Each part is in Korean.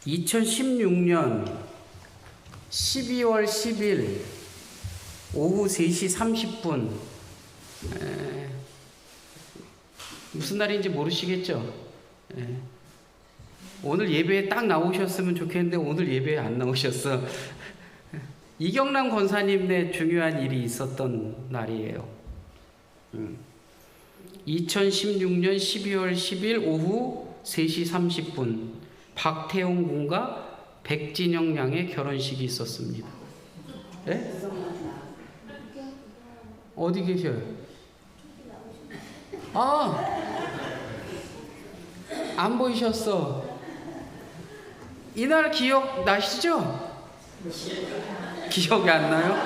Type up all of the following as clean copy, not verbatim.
2016년 12월 10일 오후 3시 30분 무슨 날인지 모르시겠죠? 오늘 예배에 딱 나오셨으면 좋겠는데 오늘 예배에 안 나오셨어. 이경남 권사님의 중요한 일이 있었던 날이에요. 2016년 12월 10일 오후 3시 30분 박태용 군과 백진영 양의 결혼식이 있었습니다. 네? 어디 계셔요? 안 보이셨어. 이날 기억 나시죠? 기억이 안 나요?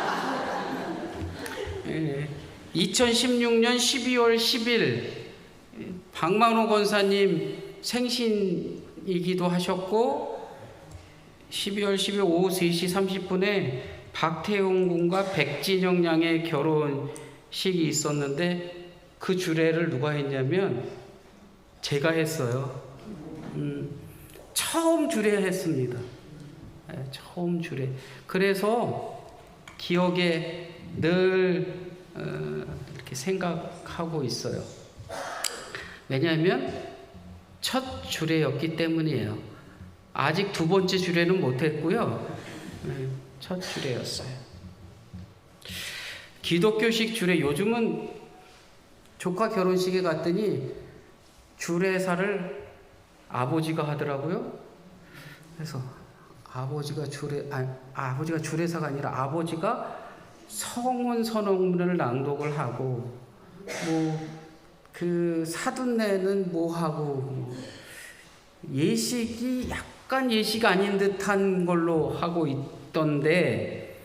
2016년 12월 10일 박만호 권사님 생신이기도 하셨고 12월 10일 오후 3시 30분에 박태용 군과 백진영 양의 결혼식이 있었는데 그 주례를 누가 했냐면 제가 했어요. 처음 주례했습니다. 처음 주례. 그래서 기억에 늘 이렇게 생각하고 있어요. 왜냐하면 첫 주례였기 때문이에요. 아직 두 번째 주례는 못했고요. 첫 주례였어요. 기독교식 주례, 요즘은 조카 결혼식에 갔더니 주례사를 아버지가 하더라고요. 그래서 아버지가 주례사가 아니라 아버지가 성원 선언문을 낭독을 하고 그 사돈네는 뭐 하고 예식이 약간 예식 아닌 듯한 걸로 하고 있던데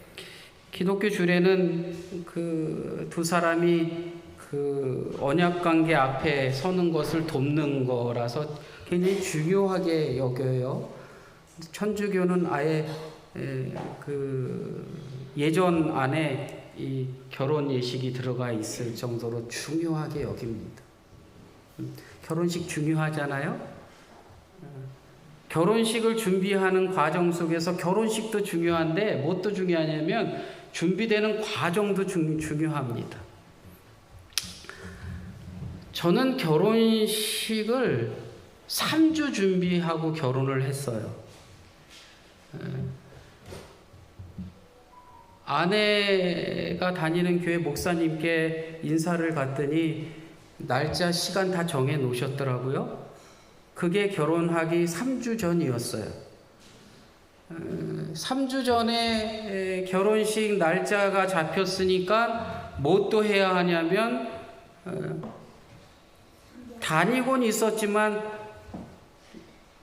기독교 주례는 그 두 사람이 그 언약 관계 앞에 서는 것을 돕는 거라서 굉장히 중요하게 여겨요. 천주교는 아예 그 예전 안에 이 결혼 예식이 들어가 있을 정도로 중요하게 여깁니다. 결혼식 중요하잖아요. 결혼식을 준비하는 과정 속에서 결혼식도 중요한데 무엇도 중요하냐면 준비되는 과정도 중요합니다. 저는 결혼식을 3주 준비하고 결혼을 했어요. 아내가 다니는 교회 목사님께 인사를 갔더니 날짜 시간 다 정해 놓으셨더라고요. 그게 결혼하기 3주 전이었어요. 3주 전에 결혼식 날짜가 잡혔으니까 뭐 또 해야 하냐면 다니곤 있었지만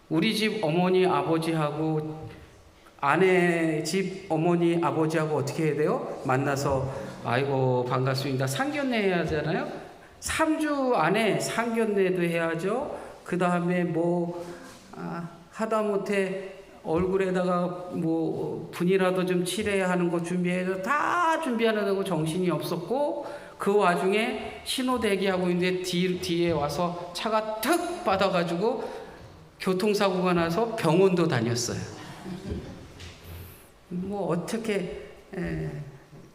우리 집 어머니 아버지하고 아내 집 어머니 아버지하고 어떻게 해야 돼요? 만나서 아이고 반갑습니다. 상견례 해야 하잖아요. 3주 안에 상견례도 해야죠. 그 다음에 하다못해 얼굴에다가 분이라도 좀 칠해야 하는 거 준비해서 다 준비하느라고 정신이 없었고 그 와중에 신호 대기하고 있는데 뒤에 와서 차가 툭 받아가지고 교통사고가 나서 병원도 다녔어요. 어떻게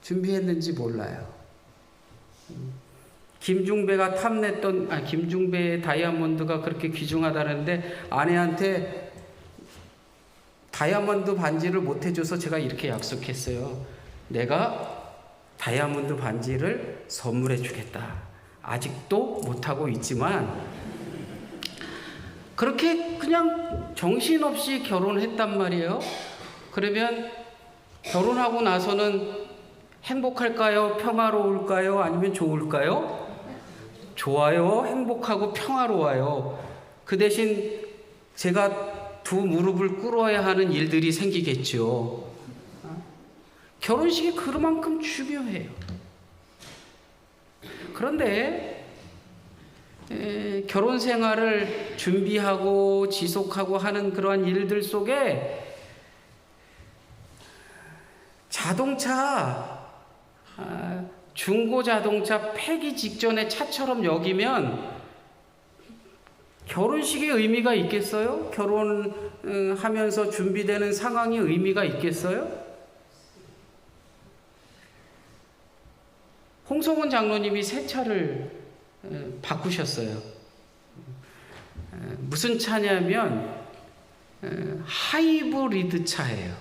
준비했는지 몰라요. 김중배가 탐냈던 김중배의 다이아몬드가 그렇게 귀중하다는데 아내한테 다이아몬드 반지를 못 해줘서 제가 이렇게 약속했어요. 내가 다이아몬드 반지를 선물해 주겠다. 아직도 못하고 있지만 그렇게 그냥 정신없이 결혼했단 말이에요. 그러면 결혼하고 나서는 행복할까요? 평화로울까요? 아니면 좋을까요? 좋아요. 행복하고 평화로워요. 그 대신 제가 두 무릎을 꿇어야 하는 일들이 생기겠죠. 결혼식이 그만큼 중요해요. 그런데 결혼 생활을 준비하고 지속하고 하는 그러한 일들 속에 자동차, 중고 자동차 폐기 직전의 차처럼 여기면 결혼식에 의미가 있겠어요? 결혼하면서 준비되는 상황이 의미가 있겠어요? 홍성훈 장로님이 새 차를 바꾸셨어요. 무슨 차냐면 하이브리드 차예요.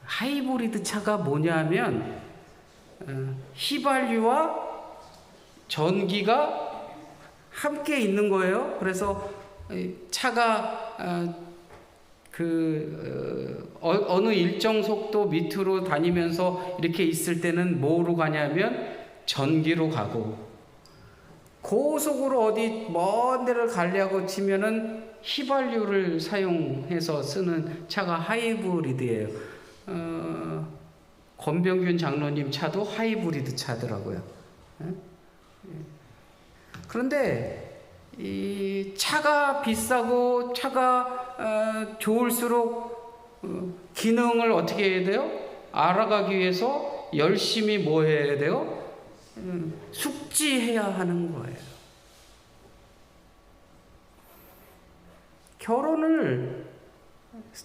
하이브리드 차가 뭐냐면 휘발유와 전기가 함께 있는 거예요. 그래서 차가 어느 일정 속도 밑으로 다니면서 이렇게 있을 때는 뭐로 가냐면 전기로 가고, 고속으로 어디 먼 데를 가려고 치면은 휘발유를 사용해서 쓰는 차가 하이브리드예요. 권병균 장로님 차도 하이브리드 차더라고요. 그런데 이 차가 비싸고 차가 좋을수록 기능을 어떻게 해야 돼요? 알아가기 위해서 열심히 뭐 해야 돼요? 숙지해야 하는 거예요. 결혼을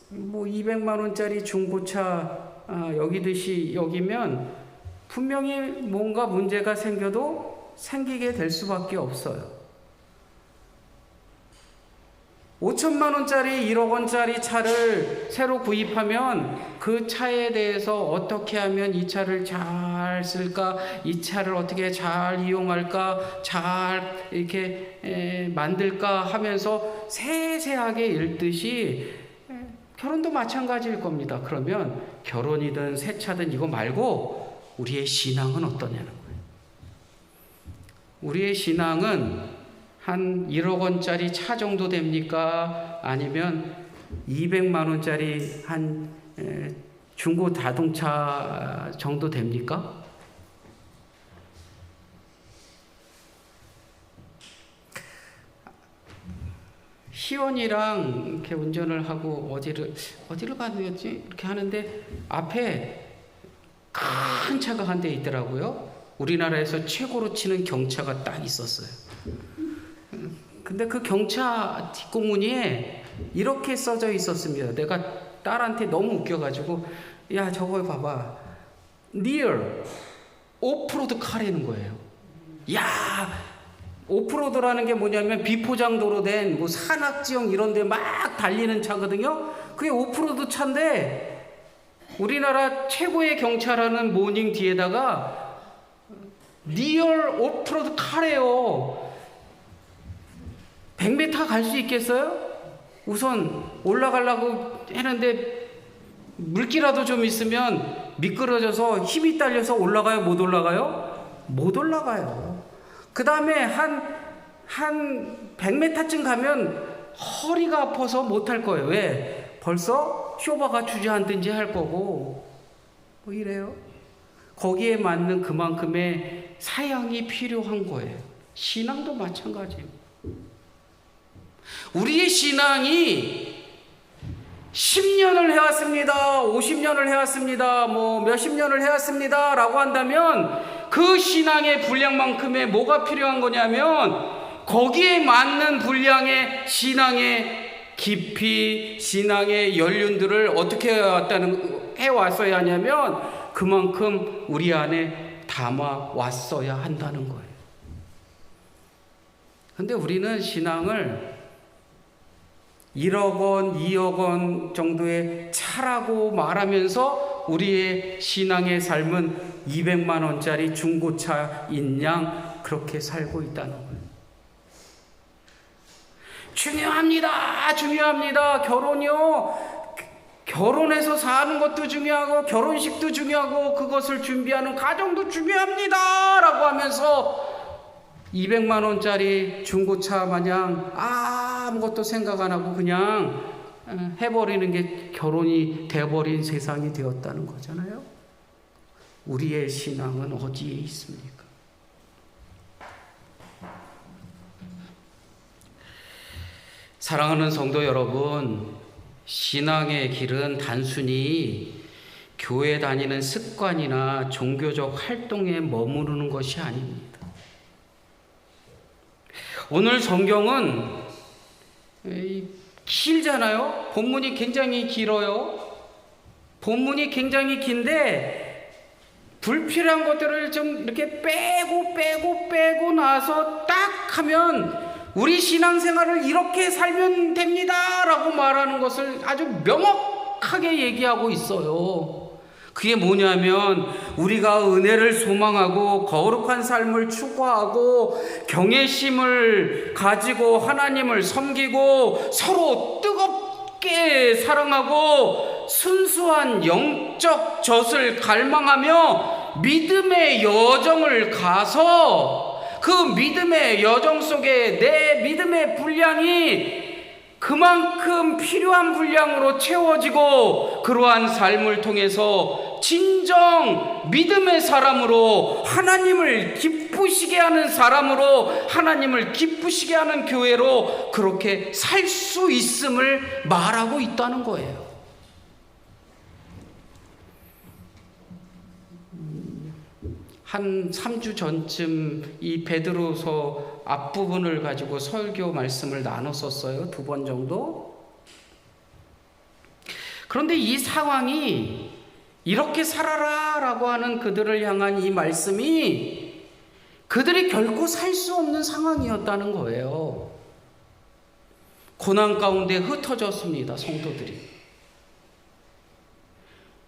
뭐 200만 원짜리 중고차 여기듯이 여기면 분명히 뭔가 문제가 생기게 될 수밖에 없어요. 5천만 원짜리 1억 원짜리 차를 새로 구입하면 그 차에 대해서 어떻게 하면 이 차를 잘 쓸까, 이 차를 어떻게 잘 이용할까, 잘 이렇게 만들까 하면서 세세하게 읽듯이 결혼도 마찬가지일 겁니다. 그러면 결혼이든 새 차든 이거 말고 우리의 신앙은 어떠냐는 거예요. 우리의 신앙은 한 1억 원짜리 차 정도 됩니까? 아니면 200만 원짜리 한 중고 자동차 정도 됩니까? 희원이랑 이렇게 운전을 하고 어디를 가야지 이렇게 하는데 앞에 큰 차가 한 대 있더라고요. 우리나라에서 최고로 치는 경차가 딱 있었어요. 근데 그 경차 뒷공무니에 이렇게 써져 있었습니다. 내가 딸한테 너무 웃겨가지고, 야, 저거 봐봐. near 오프로드 카라는 거예요. 야, 오프로드라는 게 뭐냐면 비포장도로 된 뭐 산악지형 이런 데 막 달리는 차거든요. 그게 오프로드 차인데 우리나라 최고의 경차라는 모닝 뒤에다가 near 오프로드 카래요. 100m 갈 수 있겠어요? 우선 올라가려고 했는데 물기라도 좀 있으면 미끄러져서 힘이 딸려서 올라가요? 못 올라가요? 못 올라가요. 그 다음에 한 100m쯤 가면 허리가 아파서 못 할 거예요. 왜? 벌써 쇼바가 주저앉든지 할 거고 뭐 이래요. 거기에 맞는 그만큼의 사양이 필요한 거예요. 신앙도 마찬가지예요. 우리의 신앙이 10년을 해왔습니다, 50년을 해왔습니다, 뭐 몇십 년을 해왔습니다 라고 한다면 그 신앙의 분량만큼의 뭐가 필요한 거냐면 거기에 맞는 분량의 신앙의 깊이, 신앙의 연륜들을 어떻게 해왔어야 하냐면 그만큼 우리 안에 담아왔어야 한다는 거예요. 근데 우리는 신앙을 1억 원, 2억 원 정도의 차라고 말하면서 우리의 신앙의 삶은 200만 원짜리 중고차인 양 그렇게 살고 있다는 거예요. 중요합니다. 결혼이요. 결혼해서 사는 것도 중요하고 결혼식도 중요하고 그것을 준비하는 가정도 중요합니다 라고 하면서 200만 원짜리 중고차 마냥 아무것도 생각 안 하고 그냥 해버리는 게 결혼이 돼버린 세상이 되었다는 거잖아요. 우리의 신앙은 어디에 있습니까? 사랑하는 성도 여러분, 신앙의 길은 단순히 교회 다니는 습관이나 종교적 활동에 머무르는 것이 아닙니다. 오늘 성경은 길잖아요. 본문이 굉장히 길어요. 본문이 굉장히 긴데 불필요한 것들을 좀 이렇게 빼고 나서 딱 하면 우리 신앙생활을 이렇게 살면 됩니다 라고 말하는 것을 아주 명확하게 얘기하고 있어요. 그게 뭐냐면 우리가 은혜를 소망하고 거룩한 삶을 추구하고 경외심을 가지고 하나님을 섬기고 서로 뜨겁게 사랑하고 순수한 영적 젖을 갈망하며 믿음의 여정을 가서 그 믿음의 여정 속에 내 믿음의 분량이 그만큼 필요한 분량으로 채워지고 그러한 삶을 통해서 진정 믿음의 사람으로 하나님을 기쁘시게 하는 사람으로 하나님을 기쁘시게 하는 교회로 그렇게 살 수 있음을 말하고 있다는 거예요. 한 3주 전쯤 이 베드로서 앞부분을 가지고 설교 말씀을 나눴었어요. 2번 정도. 그런데 이 상황이 이렇게 살아라 라고 하는 그들을 향한 이 말씀이 그들이 결코 살 수 없는 상황이었다는 거예요. 고난 가운데 흩어졌습니다. 성도들이.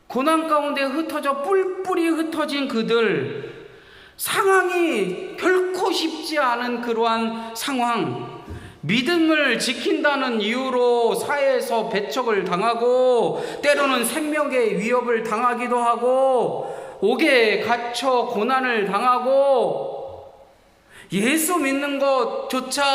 고난 가운데 흩어져 뿔뿔이 흩어진 그들, 상황이 결코 쉽지 않은 그러한 상황, 믿음을 지킨다는 이유로 사회에서 배척을 당하고 때로는 생명의 위협을 당하기도 하고 옥에 갇혀 고난을 당하고 예수 믿는 것조차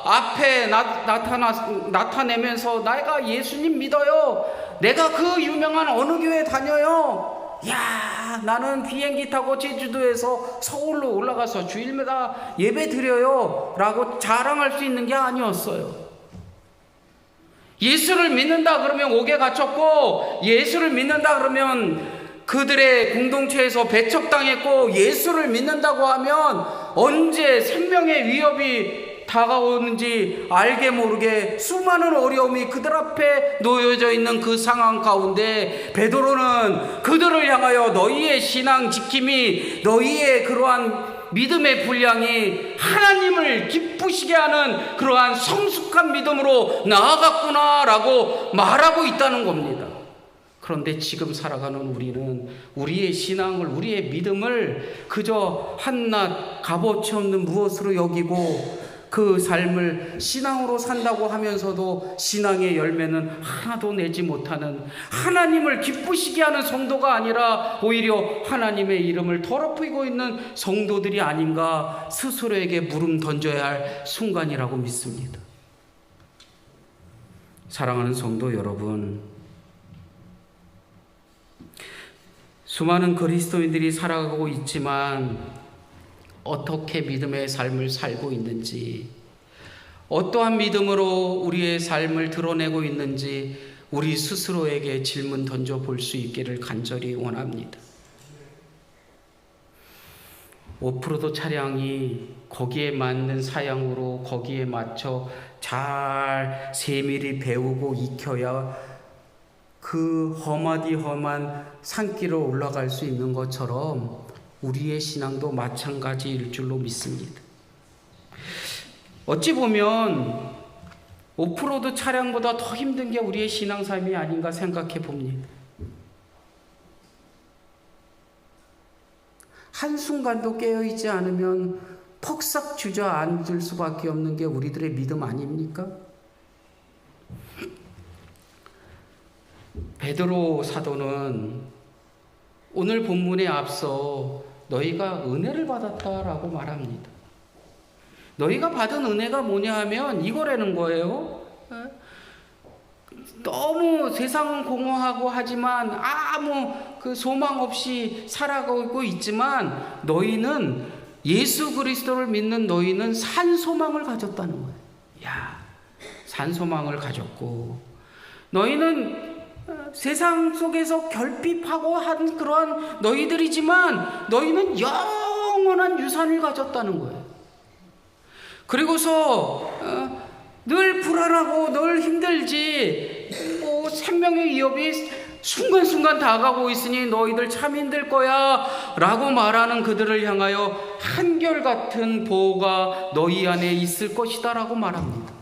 앞에 나타내면서 내가 예수님 믿어요, 내가 그 유명한 어느 교회 다녀요, 야 나는 비행기 타고 제주도에서 서울로 올라가서 주일마다 예배 드려요 라고 자랑할 수 있는 게 아니었어요. 예수를 믿는다 그러면 옥에 갇혔고, 예수를 믿는다 그러면 그들의 공동체에서 배척당했고, 예수를 믿는다고 하면 언제 생명의 위협이 다가오는지 알게 모르게 수많은 어려움이 그들 앞에 놓여져 있는 그 상황 가운데 베드로는 그들을 향하여 너희의 신앙 지킴이, 너희의 그러한 믿음의 분량이 하나님을 기쁘시게 하는 그러한 성숙한 믿음으로 나아갔구나 라고 말하고 있다는 겁니다. 그런데 지금 살아가는 우리는 우리의 신앙을, 우리의 믿음을 그저 한낱 값어치 없는 무엇으로 여기고 그 삶을 신앙으로 산다고 하면서도 신앙의 열매는 하나도 내지 못하는, 하나님을 기쁘시게 하는 성도가 아니라 오히려 하나님의 이름을 더럽히고 있는 성도들이 아닌가 스스로에게 물음 던져야 할 순간이라고 믿습니다. 사랑하는 성도 여러분, 수많은 그리스도인들이 살아가고 있지만 어떻게 믿음의 삶을 살고 있는지, 어떠한 믿음으로 우리의 삶을 드러내고 있는지 우리 스스로에게 질문 던져볼 수 있기를 간절히 원합니다. 오프로드 차량이 거기에 맞는 사양으로 거기에 맞춰 잘 세밀히 배우고 익혀야 그 험한 산길을 올라갈 수 있는 것처럼 우리의 신앙도 마찬가지일 줄로 믿습니다. 어찌 보면 오프로드 차량보다 더 힘든 게 우리의 신앙 삶이 아닌가 생각해 봅니다. 한순간도 깨어있지 않으면 퍽싹 주저앉을 수밖에 없는 게 우리들의 믿음 아닙니까? 베드로 사도는 오늘 본문에 앞서 너희가 은혜를 받았다라고 말합니다. 너희가 받은 은혜가 뭐냐 하면 이거라는 거예요. 너무 세상은 공허하고 하지만 아무 그 소망 없이 살아가고 있지만 너희는, 예수 그리스도를 믿는 너희는 산 소망을 가졌다는 거예요. 야, 산 소망을 가졌고, 너희는 세상 속에서 결핍하고 한 그러한 너희들이지만 너희는 영원한 유산을 가졌다는 거예요. 그리고서 늘 불안하고 늘 힘들지, 뭐 생명의 위협이 순간순간 다가오고 있으니 너희들 참 힘들 거야 라고 말하는 그들을 향하여 한결같은 보호가 너희 안에 있을 것이다 라고 말합니다.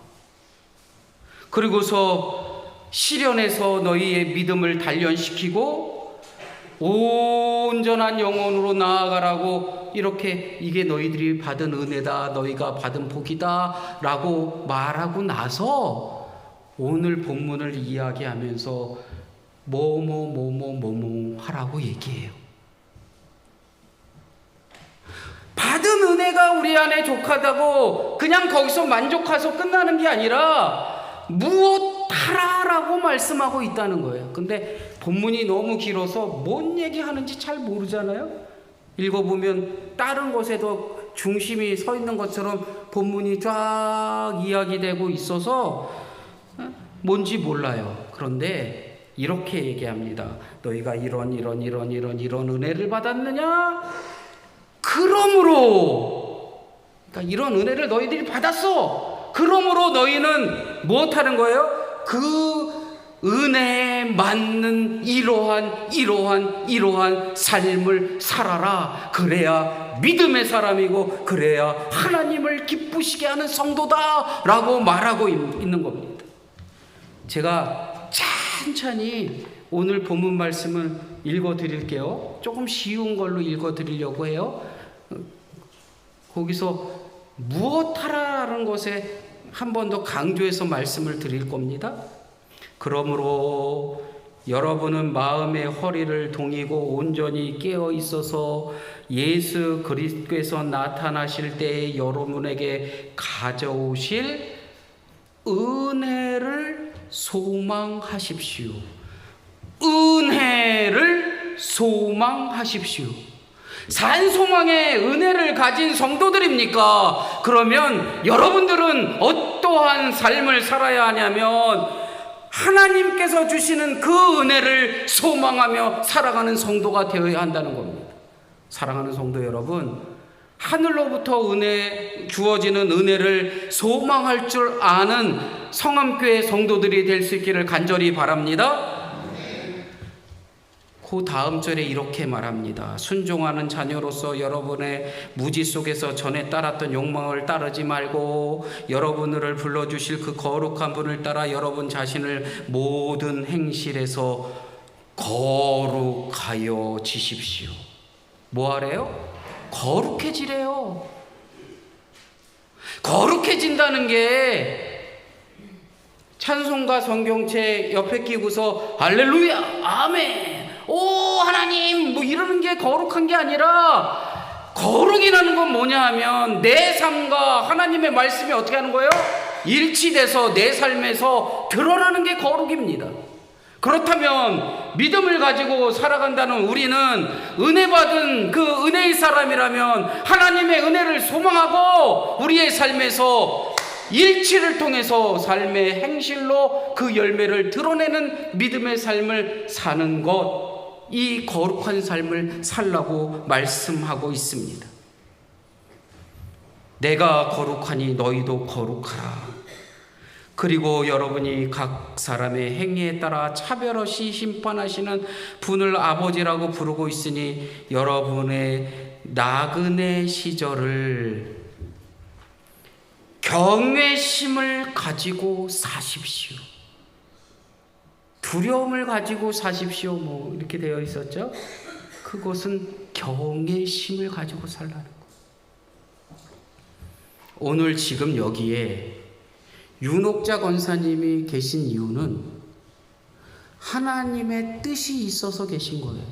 그리고서 시련에서 너희의 믿음을 단련시키고 온전한 영혼으로 나아가라고, 이렇게 이게 너희들이 받은 은혜다, 너희가 받은 복이다 라고 말하고 나서 오늘 본문을 이야기하면서 뭐뭐 하라고 얘기해요. 받은 은혜가 우리 안에 족하다고 그냥 거기서 만족해서 끝나는 게 아니라 무엇 하라라고 말씀하고 있다는 거예요. 근데 본문이 너무 길어서 뭔 얘기하는지 잘 모르잖아요. 읽어보면 다른 것에도 중심이 서 있는 것처럼 본문이 쫙 이야기되고 있어서 뭔지 몰라요. 그런데 이렇게 얘기합니다. 너희가 이런 은혜를 받았느냐? 그러므로, 그러니까 이런 은혜를 너희들이 받았어. 그러므로 너희는 무엇하는 거예요? 그 은혜에 맞는 이러한 삶을 살아라. 그래야 믿음의 사람이고 그래야 하나님을 기쁘시게 하는 성도다 라고 말하고 있는 겁니다. 제가 천천히 오늘 본문 말씀을 읽어드릴게요. 조금 쉬운 걸로 읽어드리려고 해요. 거기서 무엇하라는 것에 한 번 더 강조해서 말씀을 드릴 겁니다. 그러므로 여러분은 마음의 허리를 동이고 온전히 깨어 있어서 예수 그리스도께서 나타나실 때에 여러분에게 가져오실 은혜를 소망하십시오. 은혜를 소망하십시오. 산소망의 은혜를 가진 성도들입니까? 그러면 여러분들은 어떠한 삶을 살아야 하냐면 하나님께서 주시는 그 은혜를 소망하며 살아가는 성도가 되어야 한다는 겁니다. 사랑하는 성도 여러분, 하늘로부터 주어지는 은혜를 소망할 줄 아는 성암교회 성도들이 될 수 있기를 간절히 바랍니다. 그 다음 절에 이렇게 말합니다. 순종하는 자녀로서 여러분의 무지 속에서 전에 따랐던 욕망을 따르지 말고 여러분을 불러주실 그 거룩한 분을 따라 여러분 자신을 모든 행실에서 거룩하여 지십시오. 뭐 하래요? 거룩해지래요. 거룩해진다는 게 찬송가 성경책 옆에 끼고서 할렐루야 아멘 오 하나님 뭐 이러는 게 거룩한 게 아니라, 거룩이라는 건 뭐냐 하면 내 삶과 하나님의 말씀이 어떻게 하는 거예요? 일치돼서 내 삶에서 드러나는 게 거룩입니다. 그렇다면 믿음을 가지고 살아간다는 우리는 은혜 받은 그 은혜의 사람이라면 하나님의 은혜를 소망하고 우리의 삶에서 일치를 통해서 삶의 행실로 그 열매를 드러내는 믿음의 삶을 사는 것, 이 거룩한 삶을 살라고 말씀하고 있습니다. 내가 거룩하니 너희도 거룩하라. 그리고 여러분이 각 사람의 행위에 따라 차별 없이 심판하시는 분을 아버지라고 부르고 있으니 여러분의 나그네 시절을 경외심을 가지고 사십시오. 두려움을 가지고 사십시오. 뭐 이렇게 되어 있었죠. 그것은 경외심을 가지고 살라는 거. 오늘 지금 여기에 윤옥자 권사님이 계신 이유는 하나님의 뜻이 있어서 계신 거예요.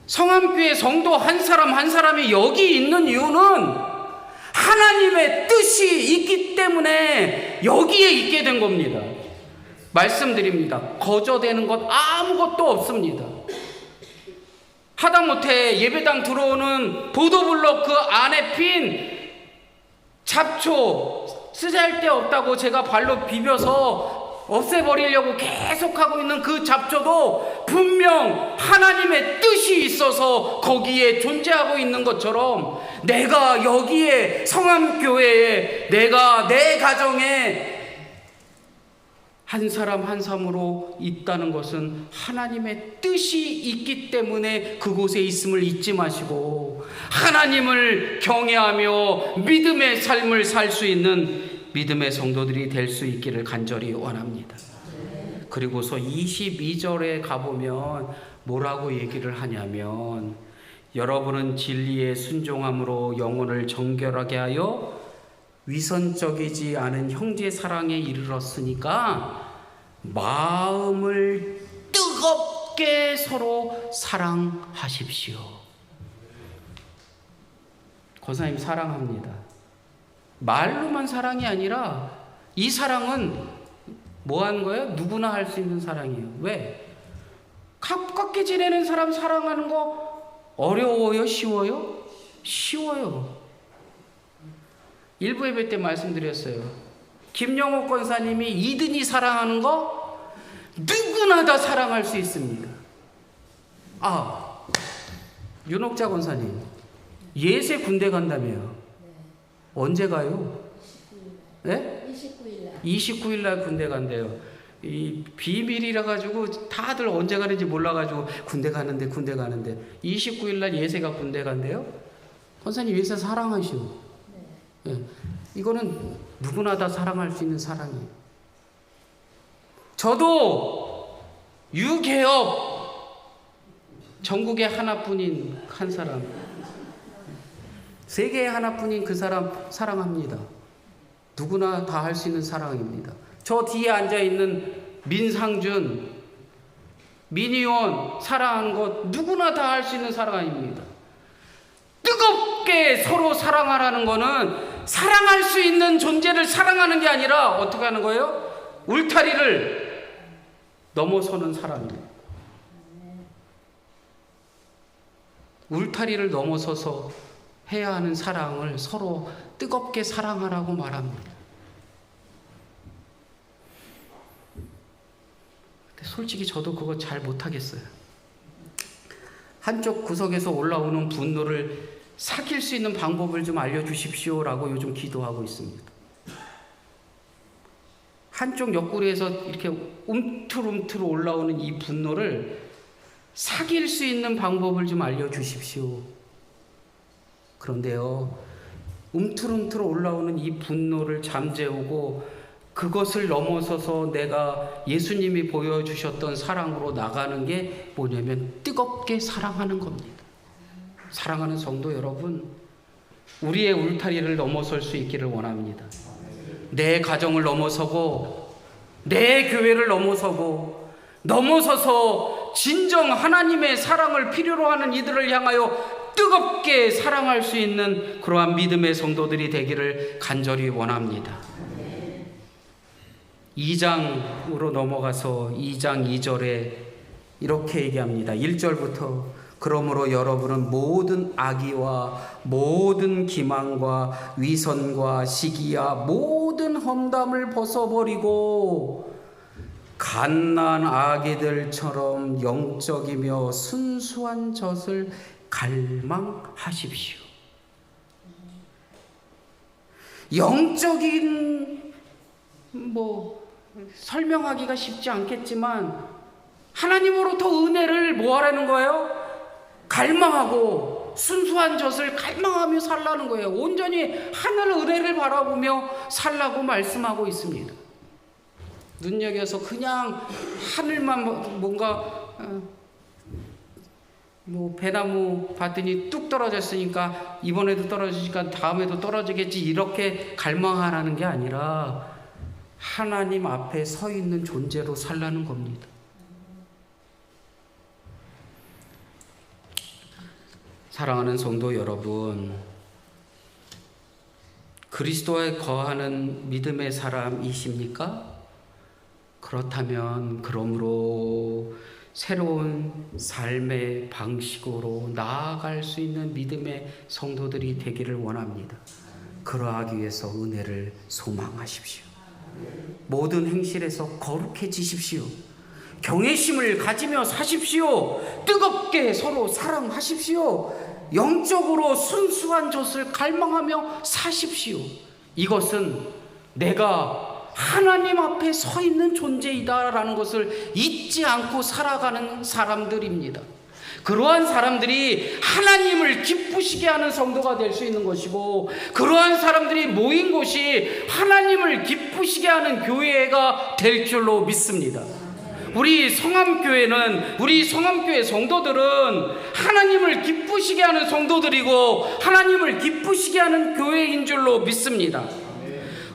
성암교회 성도 한 사람 한 사람이 여기 있는 이유는 하나님의 뜻이 있기 때문에 여기에 있게 된 겁니다. 말씀드립니다. 거저되는 것 아무것도 없습니다. 하다못해 예배당 들어오는 보도블록 그 안에 핀 잡초 쓰잘데 없다고 제가 발로 비벼서 없애버리려고 계속하고 있는 그 잡초도 분명 하나님의 뜻이 있어서 거기에 존재하고 있는 것처럼, 내가 여기에 성암교회에, 내가 내 가정에 한 사람 한 사람으로 있다는 것은 하나님의 뜻이 있기 때문에 그곳에 있음을 잊지 마시고, 하나님을 경외하며 믿음의 삶을 살 수 있는 믿음의 성도들이 될 수 있기를 간절히 원합니다. 그리고서 22절에 가보면 뭐라고 얘기를 하냐면, 여러분은 진리에 순종함으로 영혼을 정결하게 하여 위선적이지 않은 형제 사랑에 이르렀으니까 마음을 뜨겁게 서로 사랑하십시오. 권사님 사랑합니다. 말로만 사랑이 아니라 이 사랑은 뭐 하는 거예요? 누구나 할 수 있는 사랑이에요. 왜? 가깝게 지내는 사람 사랑하는 거 어려워요? 쉬워요? 쉬워요. 일부 예배 때 말씀드렸어요. 김영옥 권사님이 이든이 사랑하는 거 누구나 다 사랑할 수 있습니다. 윤옥자 권사님 예세 군대 간다며요. 언제 가요? 29일 날 군대 간대요. 이 비밀이라 가지고 다들 언제 가는지 몰라 가지고 군대 가는데 29일 날 예세가 군대 간대요. 권사님 예세 사랑하시오. 이거는 누구나 다 사랑할 수 있는 사랑이에요. 저도 유개업 전국에 하나뿐인 한 사람, 세계에 하나뿐인 그 사람 사랑합니다. 누구나 다 할 수 있는 사랑입니다. 저 뒤에 앉아있는 민상준, 민희원 사랑하는 것 누구나 다 할 수 있는 사랑입니다. 뜨겁게 서로 사랑하라는 거는 사랑할 수 있는 존재를 사랑하는 게 아니라 어떻게 하는 거예요? 울타리를 넘어서는 사랑이에요. 울타리를 넘어서서 해야 하는 사랑을 서로 뜨겁게 사랑하라고 말합니다. 근데 솔직히 저도 그거 잘 못하겠어요. 한쪽 구석에서 올라오는 분노를 삭힐 수 있는 방법을 좀 알려주십시오라고 요즘 기도하고 있습니다. 한쪽 옆구리에서 이렇게 움틀움틀 올라오는 이 분노를 삭일 수 있는 방법을 좀 알려주십시오. 그런데요, 움틀움틀 올라오는 이 분노를 잠재우고 그것을 넘어서서 내가 예수님이 보여주셨던 사랑으로 나가는 게 뭐냐면 뜨겁게 사랑하는 겁니다. 사랑하는 성도 여러분, 우리의 울타리를 넘어설 수 있기를 원합니다. 내 가정을 넘어서고 내 교회를 넘어서서 진정 하나님의 사랑을 필요로 하는 이들을 향하여 뜨겁게 사랑할 수 있는 그러한 믿음의 성도들이 되기를 간절히 원합니다. 2장으로 넘어가서 2장 2절에 이렇게 얘기합니다. 1절부터 그러므로 여러분은 모든 악의와 모든 기망과 위선과 시기와 모든 험담을 벗어버리고 갓난 아기들처럼 영적이며 순수한 젖을 갈망하십시오. 영적인 설명하기가 쉽지 않겠지만 하나님으로부터 은혜를 뭐 하라는 거예요? 갈망하고 순수한 젖을 갈망하며 살라는 거예요. 온전히 하늘 은혜를 바라보며 살라고 말씀하고 있습니다. 눈여겨서 그냥 하늘만 뭔가 배나무 봤더니 뚝 떨어졌으니까 이번에도 떨어지니까 다음에도 떨어지겠지 이렇게 갈망하라는 게 아니라 하나님 앞에 서 있는 존재로 살라는 겁니다. 사랑하는 성도 여러분, 그리스도에 거하는 믿음의 사람이십니까? 그렇다면 그러므로 새로운 삶의 방식으로 나아갈 수 있는 믿음의 성도들이 되기를 원합니다. 그러하기 위해서 은혜를 소망하십시오. 모든 행실에서 거룩해지십시오. 경외심을 가지며 사십시오. 뜨겁게 서로 사랑하십시오. 영적으로 순수한 것을 갈망하며 사십시오. 이것은 내가 하나님 앞에 서 있는 존재이다라는 것을 잊지 않고 살아가는 사람들입니다. 그러한 사람들이 하나님을 기쁘시게 하는 성도가 될 수 있는 것이고, 그러한 사람들이 모인 곳이 하나님을 기쁘시게 하는 교회가 될 줄로 믿습니다. 우리 성암교회는, 우리 성암교회 성도들은 하나님을 기쁘시게 하는 성도들이고 하나님을 기쁘시게 하는 교회인 줄로 믿습니다.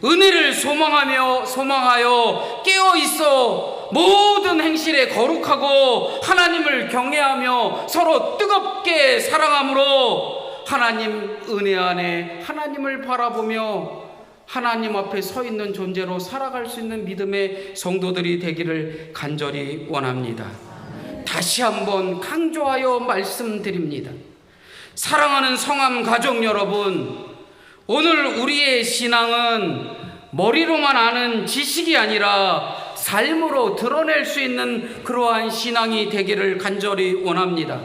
은혜를 소망하여 깨어있어 모든 행실에 거룩하고 하나님을 경외하며 서로 뜨겁게 사랑함으로 하나님 은혜 안에 하나님을 바라보며 하나님 앞에 서 있는 존재로 살아갈 수 있는 믿음의 성도들이 되기를 간절히 원합니다. 다시 한번 강조하여 말씀드립니다. 사랑하는 성암 가족 여러분, 오늘 우리의 신앙은 머리로만 아는 지식이 아니라 삶으로 드러낼 수 있는 그러한 신앙이 되기를 간절히 원합니다.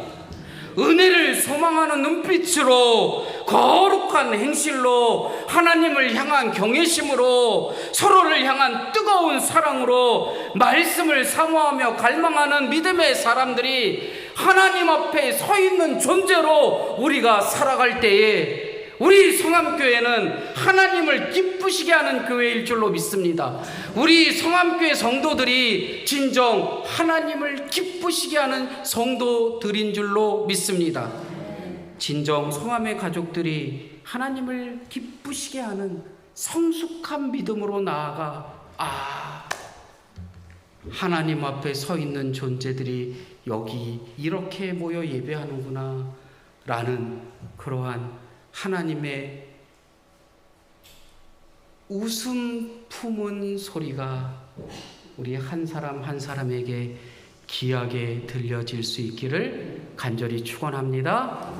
은혜를 소망하는 눈빛으로, 거룩한 행실로, 하나님을 향한 경외심으로, 서로를 향한 뜨거운 사랑으로 말씀을 사모하며 갈망하는 믿음의 사람들이 하나님 앞에 서 있는 존재로 우리가 살아갈 때에 우리 성암교회는 하나님을 기쁘시게 하는 교회일 줄로 믿습니다. 우리 성암교회 성도들이 진정 하나님을 기쁘시게 하는 성도들인 줄로 믿습니다. 진정 성암의 가족들이 하나님을 기쁘시게 하는 성숙한 믿음으로 나아가 하나님 앞에 서 있는 존재들이 여기 이렇게 모여 예배하는구나 라는 그러한 하나님의 웃음 품은 소리가 우리 한 사람 한 사람에게 귀하게 들려질 수 있기를 간절히 축원합니다.